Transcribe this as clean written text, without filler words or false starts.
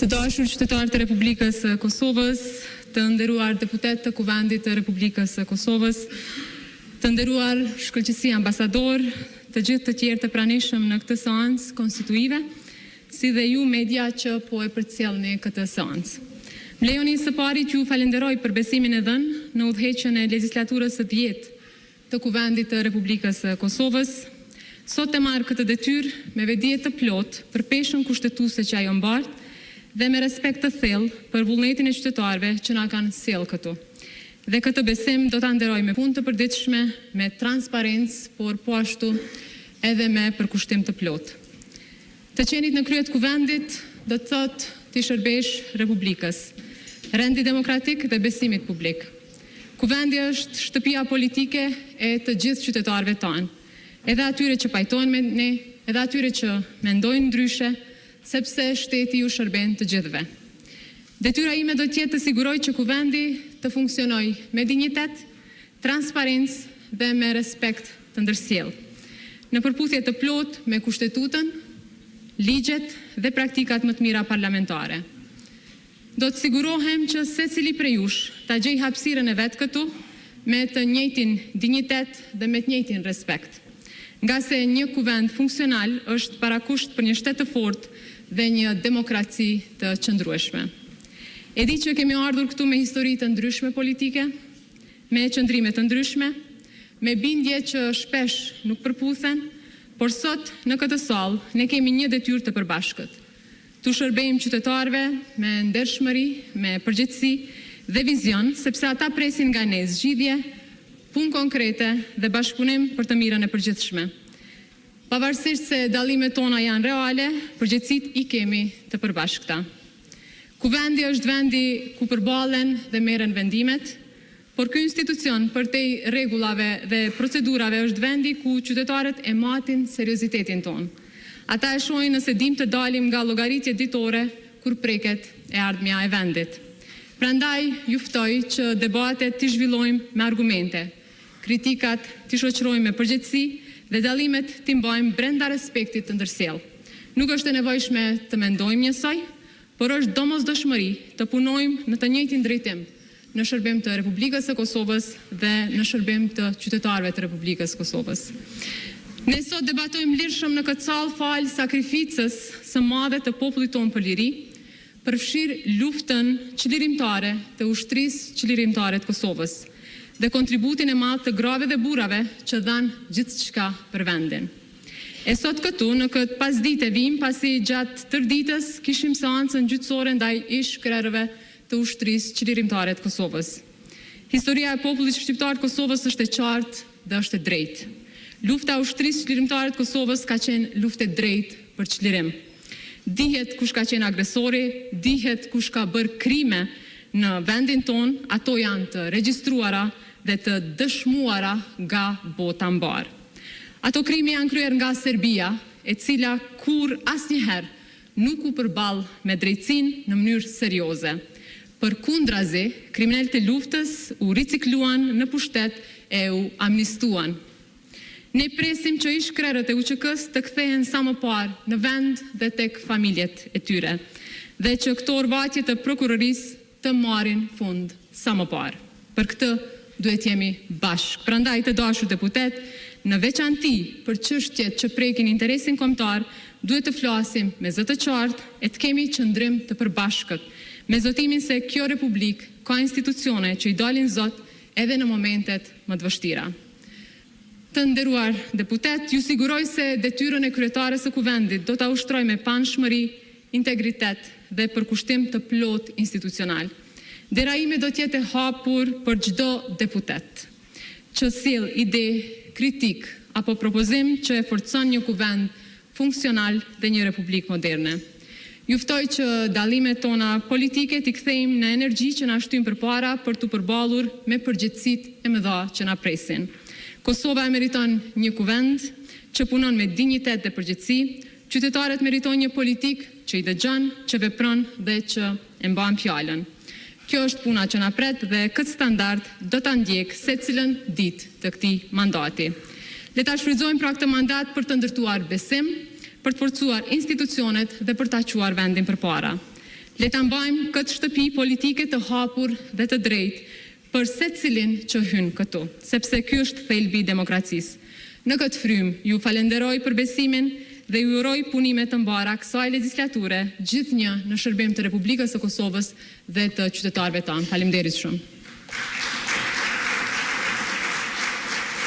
Të dashur qytetarë të Republikës së Kosovës, të nderuar deputet të Kuvendit të Republikës së Kosovës, të nderuar shkëlqësi ambasador, të gjithë të tjerë të pranishëm në këtë seancë konstituive, si dhe ju media që po e përcjellni këtë seancë. Më lejoni së pari t'ju falenderoj për besimin e dhënë në udhëheqjen e legjislaturës së 10 të Kuvendit të Republikës së Kosovës. Sot e marr këtë detyrë me vetdije të plotë për peshën kushtetuese që ajo mbart dhe me respekt të thellë për vullnetin e qytetarëve që na kanë sjellë këtu. Dhe këtë besim do ta nderoj me punë të përditshme, me transparencë, por po ashtu edhe me përkushtim të plotë. Të qenit në krye të kuvendit do të thotë ti shërbesh Republikës, rendi demokratik dhe besimit publik. Kuvendi është shtëpia politike e të gjithë qytetarëve tanë, edhe atyre që pajtojnë me ne, edhe atyre që mendojnë ndryshe, sepse shteti ju shërben të gjithëve. Detyra ime do t'jetë të siguroj që kuvendi të funksionoj me dinjitet, transparencë dhe me respekt të ndërsjellë, në përputhje të plotë me kushtetutën, ligjet dhe praktikat më të mira parlamentare. Do të sigurohem që secili prej jush ta gjej hapësirën e vet këtu me të njëjtin dinjitet dhe me të njëjtin respekt. Nga se një kuvend funksional është parakusht për një shtet të fortë dhe një demokraci të qëndrueshme. E di që kemi ardhur këtu me histori të ndryshme politike, me qëndrime të ndryshme, me bindje që shpesh nuk përputhen, por sot në këtë sallë ne kemi një detyrë të përbashkët. Tu shërbejmë qytetarëve me ndershmëri, me përgjegjësi dhe vizion, sepse ata presin nga ne zgjidhje, punë konkrete dhe bashkëpunim për të mirën e përgjithshme. Pavarësisht se dallimet tona janë reale, përgjegjësitë i kemi të përbashkëta. Kuvendi është vendi ku përballen dhe merren vendimet, por ky institucion përtej rregullave dhe procedurave është vendi ku qytetarët e matin seriozitetin ton. Ata e shohin nëse dim të dalim nga llogaritjet ditore kur preket e ardhmja e vendit. Prandaj ju ftoj që debatet t'i zhvillojmë me argumente, kritikat t'i shoqërojmë me përgjegjësi dhe dallimet t'i mbajmë brenda respektit të ndërsjellë. Nuk është e nevojshme të mendojmë njësoj, por është domosdoshmëri të punojmë në të njëjtin drejtim në shërbim të Republikës së Kosovës dhe në shërbim të qytetarëve të Republikës së Kosovës. Ne sot debatojmë lirshëm në këtë sallë fal sakrificës së madhe të popullit tonë për liri, përfshir luftën çlirimtare të ushtrisë çlirimtare të Kosovës dhe kontributin e madh të grave dhe burrave që dhanë gjithçka për vendin. E sot këtu në këtë pasditë vim pasi gjatë tërditës kishim seancën gjyqësore ndaj ish-krerëve të ushtrisë çlirimtare të Kosovës. Historia e popullit shqiptar të Kosovës është e qartë dhe është e drejtë. Lufta e ushtrisë çlirimtare të Kosovës ka qenë luftë e drejtë për çlirim. Dihet kush ka qenë agresori, dihet kush ka bërë krime në vendin ton, ato janë të regjistruara dhe të dëshmuara nga bota mbar. Ato krime janë kryer nga Serbia, e cila kur asnjëherë nuk u përball me drejtësinë në mënyrë serioze. Përkundrazi, kriminalët e luftës u ricikluan në pushtet e u amnistuan. Ne presim që ish-krerët e UÇK-s të kthehen sa më parë në vend dhe tek familjet e tyre, dhe që këto orvatje të prokurorisë të marrin fund sa më parë. Për këtë duhet jemi bashkë. Prandaj të dashur deputet, në veçanti për çështjet që prekin interesin kombëtar, duhet të flasim me zë të qartë e të kemi qëndrim të përbashkët, me zotimin se kjo republikë ka institucione që i dalin zot edhe në momentet më të vështira. Të nderuar deputet, ju siguroj se detyrën e kryetares së kuvendit do ta ushtroj me panshmëri, integritet dhe përkushtim të plot institucional. Dera ime do t'jetë e hapur për çdo deputet që sjell ide, kritik apo propozim që e forcon një kuvend funksional dhe një republikë moderne. Ju ftoj që dallimet tona politike t'i kthejmë në energji që na shtyn përpara për t'u përballur me përgjegjësitë e mëdha që na presin. Kosova e meriton një kuvend që punon me dinjitet dhe përgjegjësi, qytetarët meritojnë një politik që i dëgjon, që vepron dhe që e mban fjalën. Kjo është puna që na pret dhe këtë standard do ta ndjek secilën ditë të këtij mandati. Le ta shfrytëzojmë pra këtë mandat për të ndërtuar besim, për të forcuar institucionet dhe për ta quar vendin përpara. Le ta mbajmë këtë shtëpi politike të hapur dhe të drejtë për secilin që hyn këtu, sepse ky është thelbi i demokracisë. Në këtë frym ju falenderoj për besimin dhe ju uroj punime të mbara kësaj legjislature, gjithnjë në shërbim të Republikës së Kosovës dhe të qytetarëve tanë. Faleminderit shumë.